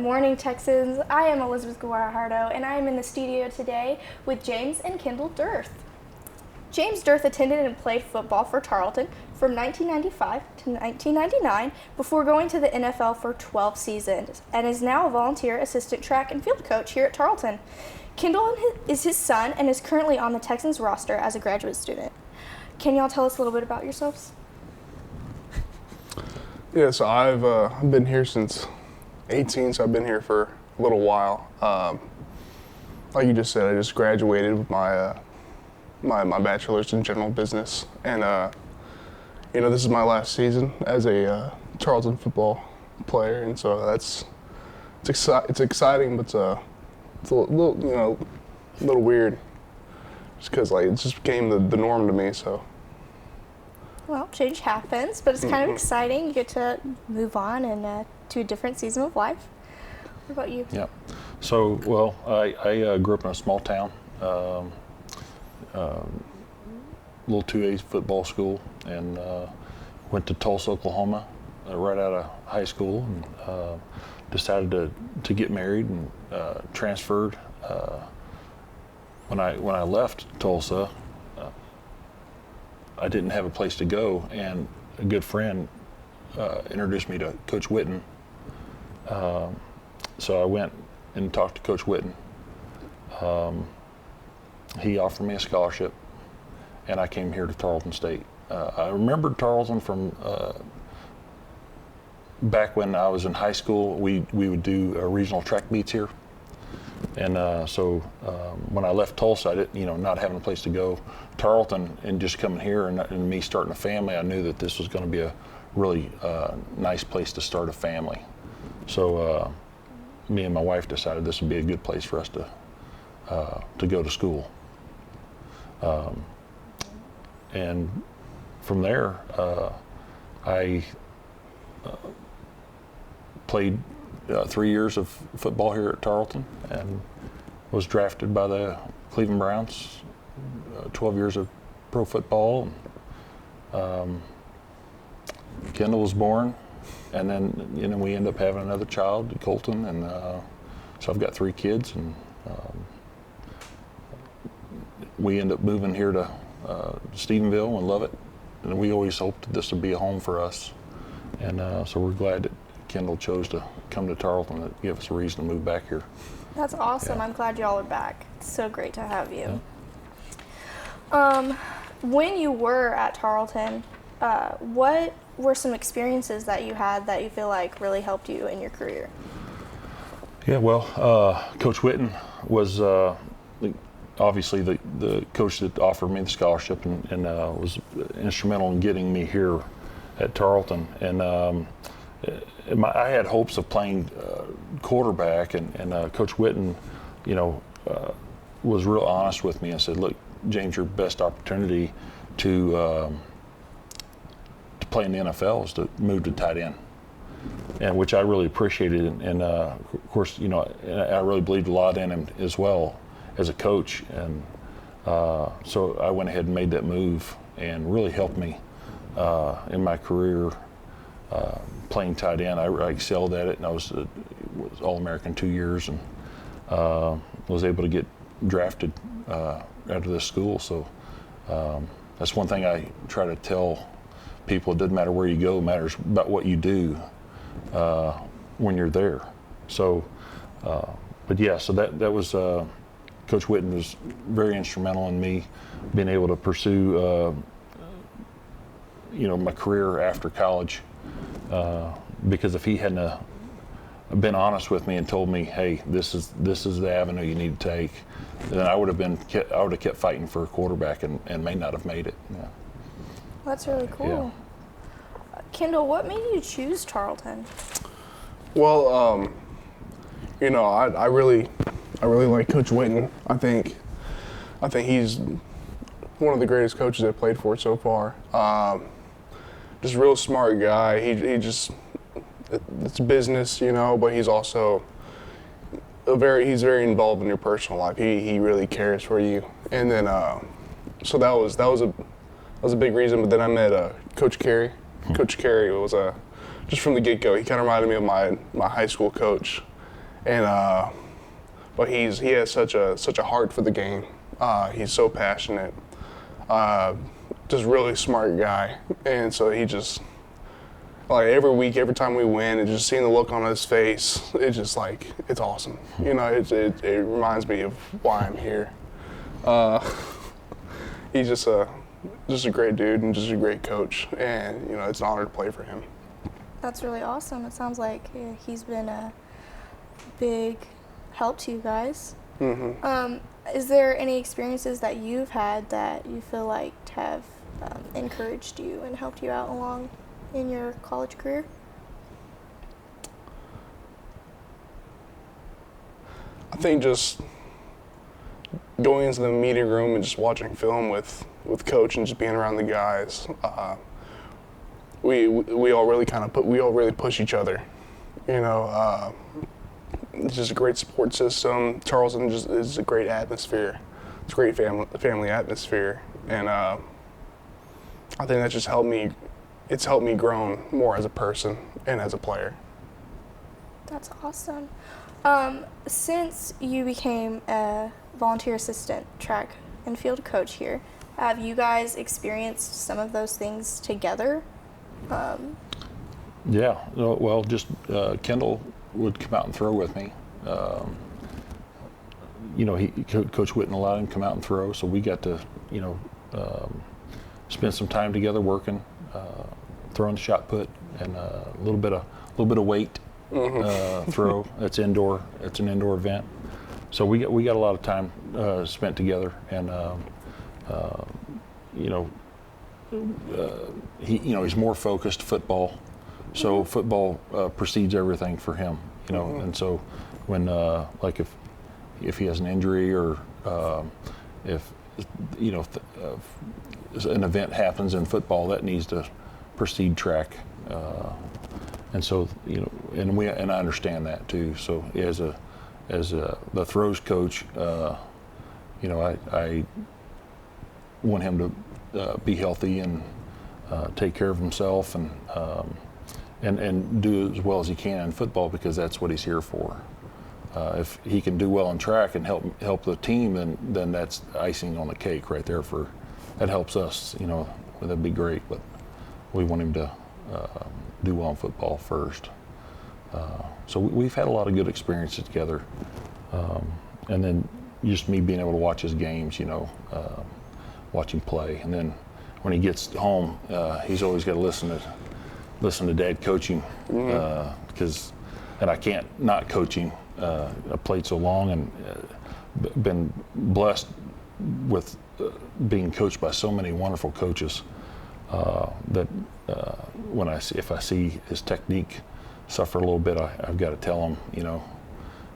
morning, Texans. I am Elizabeth Guajardo, and I am in the studio today with James and Kendall Dearth. James Dearth attended and played football for Tarleton from 1995 to 1999 before going to the NFL for 12 seasons and is now a volunteer assistant track and field coach here at Tarleton. Kendall is his son and is currently on the Texans roster as a graduate student. Can y'all tell us a little bit about yourselves? Yeah, so I've been here since 18, so I've been here for a little while. Like you just said, I just graduated with my bachelor's in general business, and this is my last season as a Tarleton football player, and so it's exciting, but it's a little weird, just because it just became the norm to me. So. Well, change happens, but it's kind of exciting. You get to move on and to a different season of life. What about you? Yeah. So, well, I grew up in a small town, little 2A football school, and went to Tulsa, Oklahoma, right out of high school, and decided to get married and transferred. When I left Tulsa, I didn't have a place to go, and a good friend introduced me to Coach Witten. So I went and talked to Coach Witten. He offered me a scholarship, and I came here to Tarleton State. I remembered Tarleton from back when I was in high school. We would do regional track meets here. And so when I left Tulsa, I didn't, not having a place to go, Tarleton, and just coming here and me starting a family, I knew that this was going to be a really nice place to start a family. So me and my wife decided this would be a good place for us to go to school. And from there, I played 3 years of football here at Tarleton and was drafted by the Cleveland Browns, 12 years of pro football. Kendall was born, and then we ended up having another child, Colton, and so I've got 3 kids, and we ended up moving here to Stephenville and love it, and we always hoped that this would be a home for us, and so we're glad that Kendall chose to come to Tarleton to give us a reason to move back here. That's awesome. Yeah. I'm glad y'all are back. It's so great to have you. Yeah. When you were at Tarleton, what were some experiences that you had that you feel like really helped you in your career? Yeah, well, Coach Witten was obviously the coach that offered me the scholarship and was instrumental in getting me here at Tarleton. And I had hopes of playing quarterback, and Coach Witten, was real honest with me and said, "Look, James, your best opportunity to play in the NFL is to move to tight end," and which I really appreciated. And of course, I really believed a lot in him as well as a coach, and so I went ahead and made that move, and really helped me in my career. Playing tight end, I excelled at it, and I was All-American 2 years, and was able to get drafted out of this school. So that's one thing I try to tell people: it doesn't matter where you go; it matters about what you do when you're there. So, but yeah, so that was Coach Witten was very instrumental in me being able to pursue my career after college. Because if he hadn't been honest with me and told me, "Hey, this is the avenue you need to take," then I would have kept fighting for a quarterback and may not have made it. Yeah. That's really cool. Yeah. Kendall, what made you choose Tarleton? Well, I really like Coach Witten. I think he's one of the greatest coaches I've played for so far. Just a real smart guy. He just, it's business, but he's also he's very involved in your personal life. He really cares for you. And then so that was a big reason. But then I met Coach Carey. Coach Carey was just from the get-go. He kind of reminded me of my high school coach, and but he has such a heart for the game. He's so passionate, just really smart guy, and so he just like every week, every time we win, and just seeing the look on his face, it's just like it's awesome. You know, it reminds me of why I'm here. He's just a great dude and just a great coach, and you know, it's an honor to play for him. That's really awesome. It sounds like he's been a big help to you guys. Mm-hmm. Is there any experiences that you've had that you feel like have encouraged you and helped you out along in your college career? I think just going into the meeting room and just watching film with Coach and just being around the guys, we all really push each other. You know, it's just a great support system. Tarleton just is a great atmosphere. It's a great family atmosphere, and I think that just helped me. It's helped me grow more as a person and as a player. That's awesome. Since you became a volunteer assistant track and field coach here, have you guys experienced some of those things together? Yeah, well, just Kendall would come out and throw with me. You know, Coach Whitten allowed him to come out and throw, so we got to, you know, spend some time together working, throwing the shot put, and a little bit of weight throw. It's indoor. It's an indoor event, so we got a lot of time spent together, and you know, he's more focused football, so football precedes everything for him. You know, and so when like if he has an injury or if you know an event happens in football that needs to precede track, and so you know, and I understand that too. So as the throws coach, you know, I want him to be healthy and take care of himself and do as well as he can in football, because that's what he's here for. If he can do well in track and help the team, then that's icing on the cake right there. That helps us, you know. That'd be great, but we want him to do well in football first. So we've had a lot of good experiences together, and then just me being able to watch his games, you know, watch him play, and then when he gets home, he's always got to listen to Dad coaching, because and I can't not coach him. I played so long and been blessed with being coached by so many wonderful coaches that if I see his technique suffer a little bit, I've got to tell him, you know.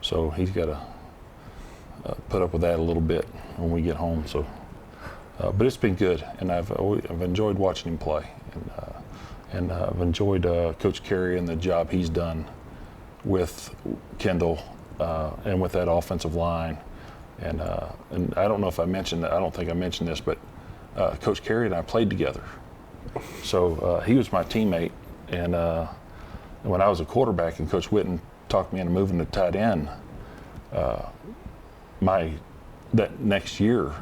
So he's got to put up with that a little bit when we get home. So, but it's been good, and I've enjoyed watching him play, and I've enjoyed Coach Carey and the job he's done with Kendall and with that offensive line. And I don't know if I mentioned that. I don't think I mentioned this, but Coach Carey and I played together. So he was my teammate, and when I was a quarterback and Coach Whitten talked me into moving to tight end, that next year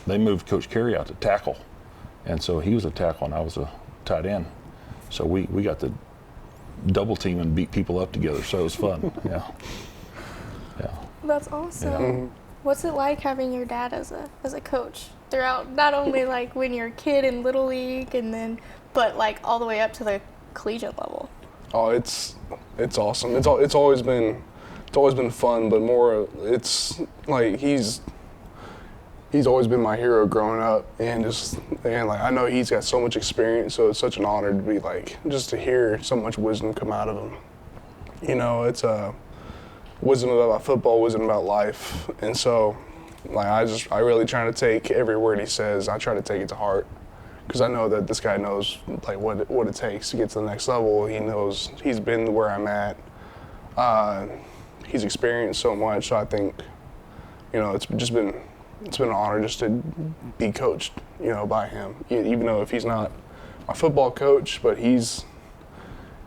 they moved Coach Carey out to tackle, and so he was a tackle and I was a tight end. So we got to double team and beat people up together. So it was fun. Yeah. That's awesome. Yeah. Mm-hmm. What's it like having your dad as a coach throughout, not only like when you're a kid in Little League but like all the way up to the collegiate level? Oh, it's awesome. It's always been fun, but more it's like he's always been my hero growing up, and like I know he's got so much experience, so it's such an honor to be like just to hear so much wisdom come out of him. You know, it's wisdom about football, wisdom about life, and so like I really try to take every word he says. I try to take it to heart, because I know that this guy knows like what it takes to get to the next level. He knows he's been where I'm at. He's experienced so much, so I think, you know, it's been an honor just to be coached, you know, by him. Even though if he's not my football coach, but he's,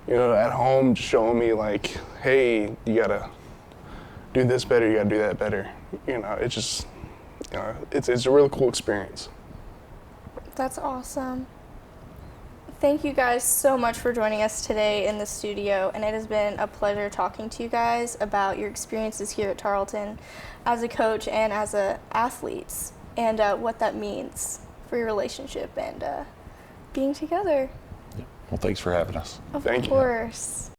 you know, at home just showing me like, hey, you gotta do this better, you got to do that better. You know, it's just, you know, it's a really cool experience. That's awesome. Thank you guys so much for joining us today in the studio, and it has been a pleasure talking to you guys about your experiences here at Tarleton as a coach and as athletes, and what that means for your relationship and being together. Well, thanks for having us. Of Thank you. course.